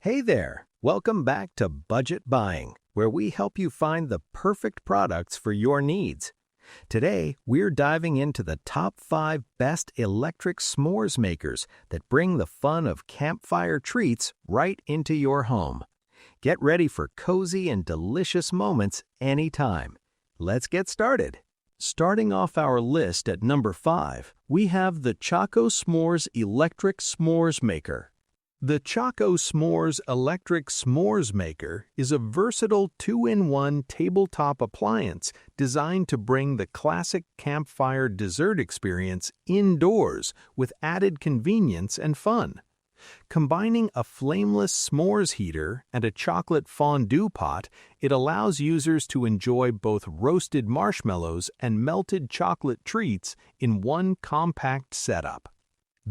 Hey there! Welcome back to Budget Buying, where we help you find the perfect products for your needs. Today, we're diving into the top 5 best electric s'mores makers that bring the fun of campfire treats right into your home. Get ready for cozy and delicious moments anytime. Let's get started. Starting off our list at number 5, we have the Chocosmore's Electric S'mores Maker. The Chocosmore's Electric S'mores Maker is a versatile 2-in-1 tabletop appliance designed to bring the classic campfire dessert experience indoors with added convenience and fun. Combining a flameless s'mores heater and a chocolate fondue pot, it allows users to enjoy both roasted marshmallows and melted chocolate treats in one compact setup.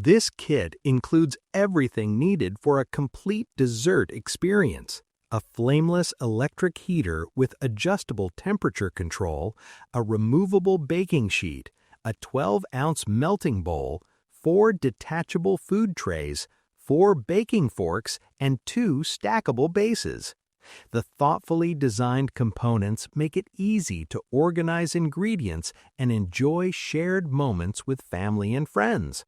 This kit includes everything needed for a complete dessert experience: a flameless electric heater with adjustable temperature control, a removable baking sheet, a 12-ounce melting bowl, 4 detachable food trays, 4 baking forks, and 2 stackable bases. The thoughtfully designed components make it easy to organize ingredients and enjoy shared moments with family and friends.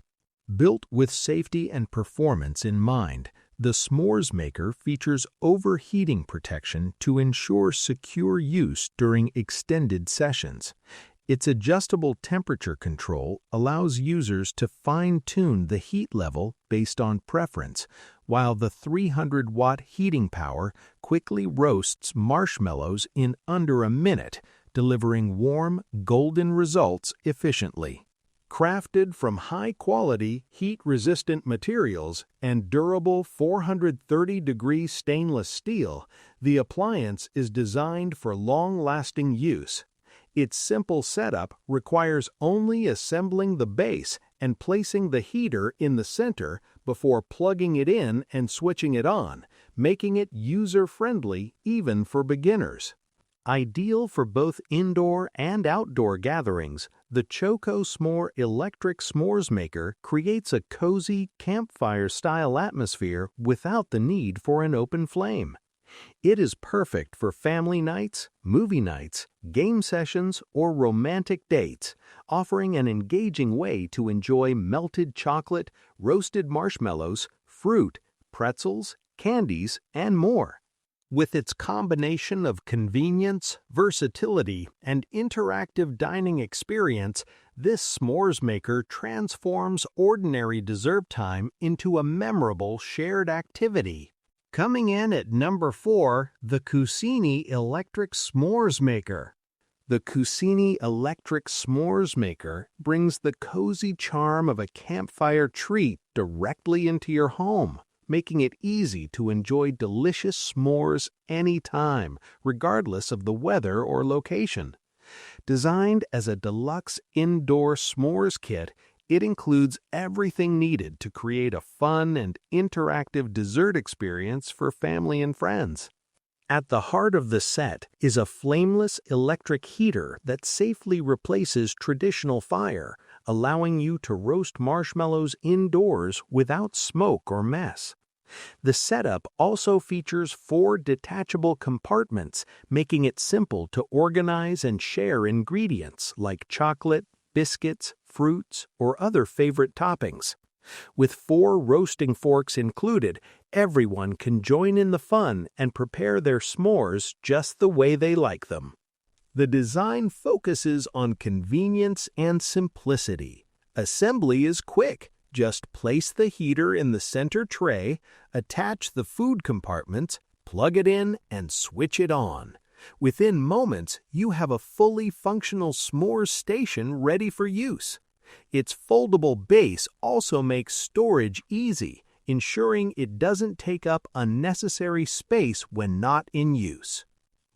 Built with safety and performance in mind, the S'mores Maker features overheating protection to ensure secure use during extended sessions. Its adjustable temperature control allows users to fine-tune the heat level based on preference, while the 300-watt heating power quickly roasts marshmallows in under a minute, delivering warm, golden results efficiently. Crafted from high-quality, heat-resistant materials and durable 430-degree stainless steel, the appliance is designed for long-lasting use. Its simple setup requires only assembling the base and placing the heater in the center before plugging it in and switching it on, making it user-friendly even for beginners. Ideal for both indoor and outdoor gatherings, the Chocosmore Electric S'mores Maker creates a cozy, campfire-style atmosphere without the need for an open flame. It is perfect for family nights, movie nights, game sessions, or romantic dates, offering an engaging way to enjoy melted chocolate, roasted marshmallows, fruit, pretzels, candies, and more. With its combination of convenience, versatility, and interactive dining experience, this s'mores maker transforms ordinary dessert time into a memorable shared activity. Coming in at number 4, the Kusini Electric S'mores Maker. The Kusini Electric S'mores Maker brings the cozy charm of a campfire treat directly into your home, making it easy to enjoy delicious s'mores anytime, regardless of the weather or location. Designed as a deluxe indoor s'mores kit, it includes everything needed to create a fun and interactive dessert experience for family and friends. At the heart of the set is a flameless electric heater that safely replaces traditional fire, allowing you to roast marshmallows indoors without smoke or mess. The setup also features 4 detachable compartments, making it simple to organize and share ingredients like chocolate, biscuits, fruits, or other favorite toppings. With 4 roasting forks included, everyone can join in the fun and prepare their s'mores just the way they like them. The design focuses on convenience and simplicity. Assembly is quick. Just place the heater in the center tray, attach the food compartments, plug it in, and switch it on. Within moments, you have a fully functional s'mores station ready for use. Its foldable base also makes storage easy, ensuring it doesn't take up unnecessary space when not in use.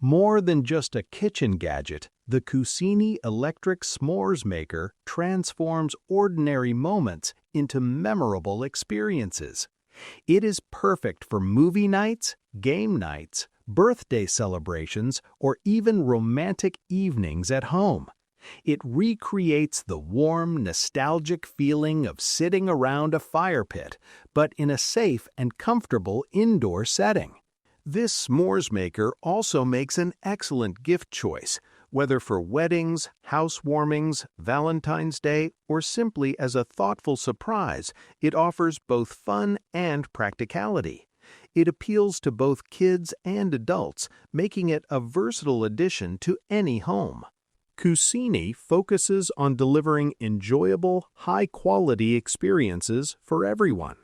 More than just a kitchen gadget, the Kusini Electric S'mores Maker transforms ordinary moments into memorable experiences. It is perfect for movie nights, game nights, birthday celebrations, or even romantic evenings at home. It recreates the warm, nostalgic feeling of sitting around a fire pit, but in a safe and comfortable indoor setting. This s'mores maker also makes an excellent gift choice, whether for weddings, housewarmings, Valentine's Day, or simply as a thoughtful surprise. It offers both fun and practicality. It appeals to both kids and adults, making it a versatile addition to any home. Kusini focuses on delivering enjoyable, high-quality experiences for everyone.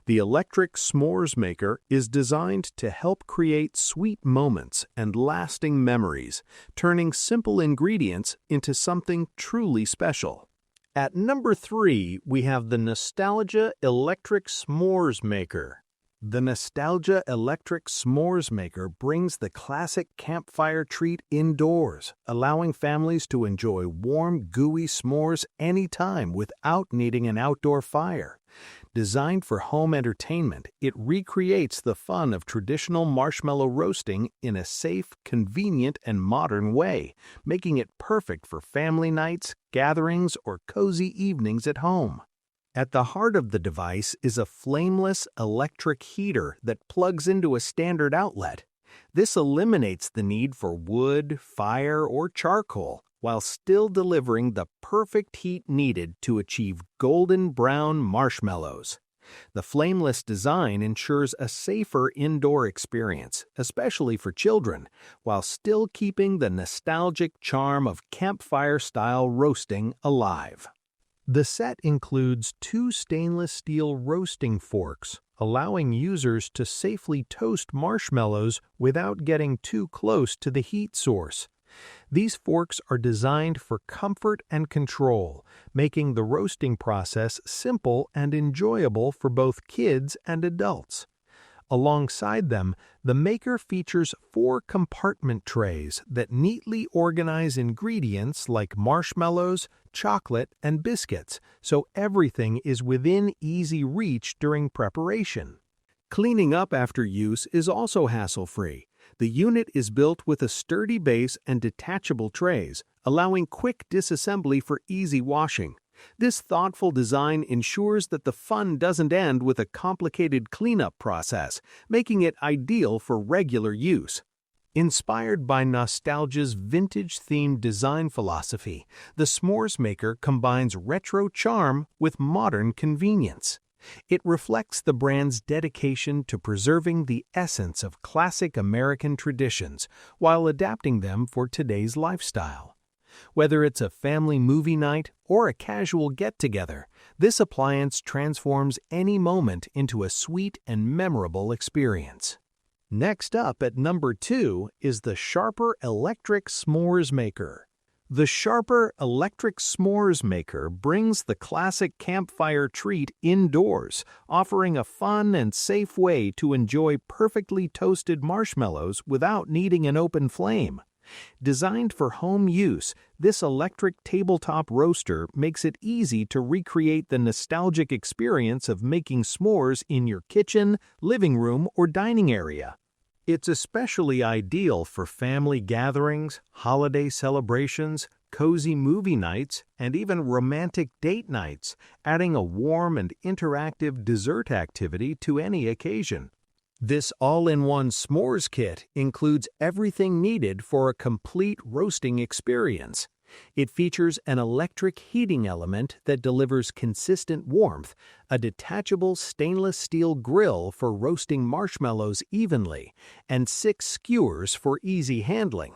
The electric s'mores maker is designed to help create sweet moments and lasting memories, turning simple ingredients into something truly special. At number 3, we have the Nostalgia Electric S'mores Maker. The Nostalgia Electric S'mores Maker brings the classic campfire treat indoors, allowing families to enjoy warm, gooey s'mores anytime without needing an outdoor fire. Designed for home entertainment, it recreates the fun of traditional marshmallow roasting in a safe, convenient, and modern way, making it perfect for family nights, gatherings, or cozy evenings at home. At the heart of the device is a flameless electric heater that plugs into a standard outlet. This eliminates the need for wood, fire, or charcoal, while still delivering the perfect heat needed to achieve golden brown marshmallows. The flameless design ensures a safer indoor experience, especially for children, while still keeping the nostalgic charm of campfire-style roasting alive. The set includes 2 stainless steel roasting forks, allowing users to safely toast marshmallows without getting too close to the heat source. These forks are designed for comfort and control, making the roasting process simple and enjoyable for both kids and adults. Alongside them, the maker features 4 compartment trays that neatly organize ingredients like marshmallows, chocolate, and biscuits, so everything is within easy reach during preparation. Cleaning up after use is also hassle-free. The unit is built with a sturdy base and detachable trays, allowing quick disassembly for easy washing. This thoughtful design ensures that the fun doesn't end with a complicated cleanup process, making it ideal for regular use. Inspired by nostalgia's vintage-themed design philosophy, the s'mores maker combines retro charm with modern convenience. It reflects the brand's dedication to preserving the essence of classic American traditions while adapting them for today's lifestyle. Whether it's a family movie night or a casual get-together, this appliance transforms any moment into a sweet and memorable experience. Next up at number 2 is the Sharper Electric S'mores Maker. The Sharper Electric S'mores Maker brings the classic campfire treat indoors, offering a fun and safe way to enjoy perfectly toasted marshmallows without needing an open flame. Designed for home use, this electric tabletop roaster makes it easy to recreate the nostalgic experience of making s'mores in your kitchen, living room, or dining area. It's especially ideal for family gatherings, holiday celebrations, cozy movie nights, and even romantic date nights, adding a warm and interactive dessert activity to any occasion. This all-in-one s'mores kit includes everything needed for a complete roasting experience. It features an electric heating element that delivers consistent warmth, a detachable stainless steel grill for roasting marshmallows evenly, and 6 skewers for easy handling.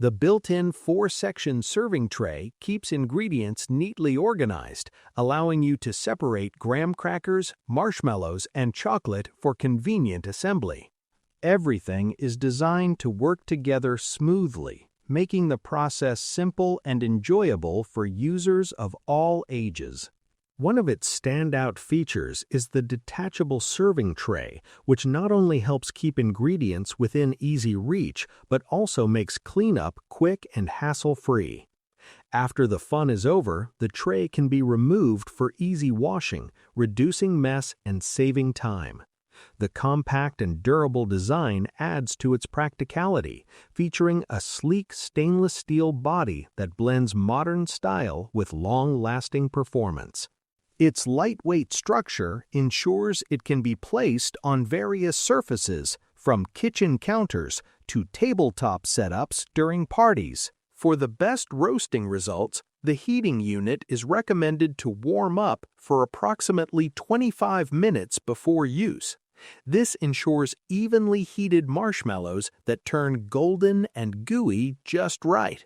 The built-in 4-section serving tray keeps ingredients neatly organized, allowing you to separate graham crackers, marshmallows, and chocolate for convenient assembly. Everything is designed to work together smoothly, making the process simple and enjoyable for users of all ages. One of its standout features is the detachable serving tray, which not only helps keep ingredients within easy reach, but also makes cleanup quick and hassle-free. After the fun is over, the tray can be removed for easy washing, reducing mess and saving time. The compact and durable design adds to its practicality, featuring a sleek stainless steel body that blends modern style with long-lasting performance. Its lightweight structure ensures it can be placed on various surfaces, from kitchen counters to tabletop setups during parties. For the best roasting results, the heating unit is recommended to warm up for approximately 25 minutes before use. This ensures evenly heated marshmallows that turn golden and gooey just right.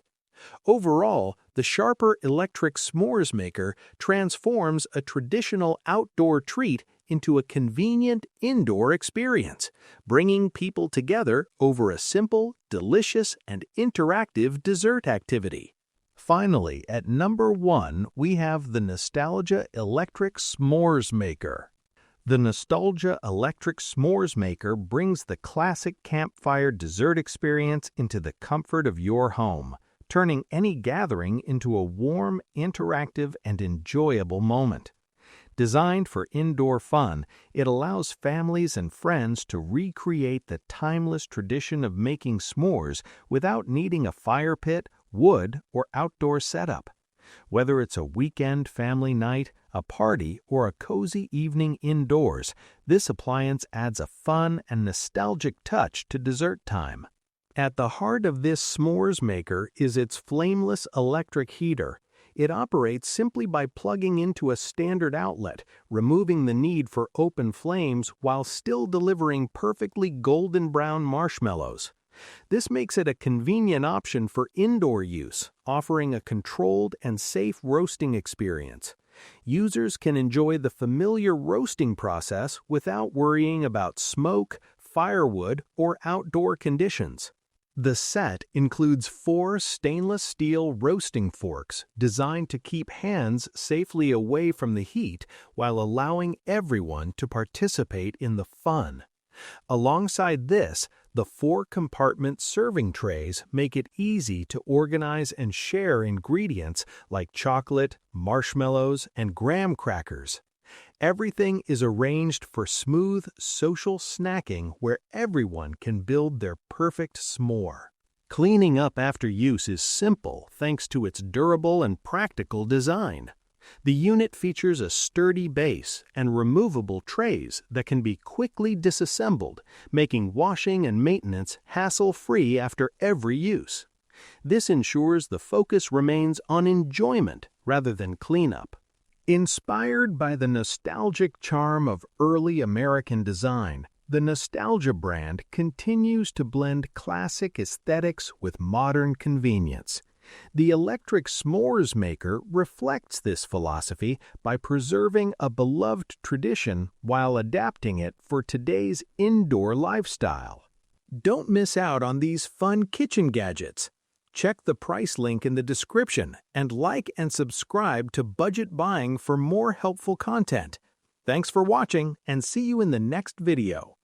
Overall, the sharper electric s'mores maker transforms a traditional outdoor treat into a convenient indoor experience, bringing people together over a simple, delicious, and interactive dessert activity. Finally, at number 1, we have the Nostalgia Electric S'mores Maker. The Nostalgia Electric S'mores Maker brings the classic campfire dessert experience into the comfort of your home, turning any gathering into a warm, interactive, and enjoyable moment. Designed for indoor fun, it allows families and friends to recreate the timeless tradition of making s'mores without needing a fire pit, wood, or outdoor setup. Whether it's a weekend family night, a party, or a cozy evening indoors, this appliance adds a fun and nostalgic touch to dessert time. At the heart of this s'mores maker is its flameless electric heater. It operates simply by plugging into a standard outlet, removing the need for open flames while still delivering perfectly golden brown marshmallows. This makes it a convenient option for indoor use, offering a controlled and safe roasting experience. Users can enjoy the familiar roasting process without worrying about smoke, firewood, or outdoor conditions. The set includes 4 stainless steel roasting forks designed to keep hands safely away from the heat while allowing everyone to participate in the fun. Alongside this, the 4-compartment serving trays make it easy to organize and share ingredients like chocolate, marshmallows, and graham crackers. Everything is arranged for smooth, social snacking where everyone can build their perfect s'more. Cleaning up after use is simple thanks to its durable and practical design. The unit features a sturdy base and removable trays that can be quickly disassembled, making washing and maintenance hassle-free after every use. This ensures the focus remains on enjoyment rather than cleanup. Inspired by the nostalgic charm of early American design, the Nostalgia brand continues to blend classic aesthetics with modern convenience. The electric s'mores maker reflects this philosophy by preserving a beloved tradition while adapting it for today's indoor lifestyle. Don't miss out on these fun kitchen gadgets. Check the price link in the description and like and subscribe to Budget Buying for more helpful content. Thanks for watching and see you in the next video.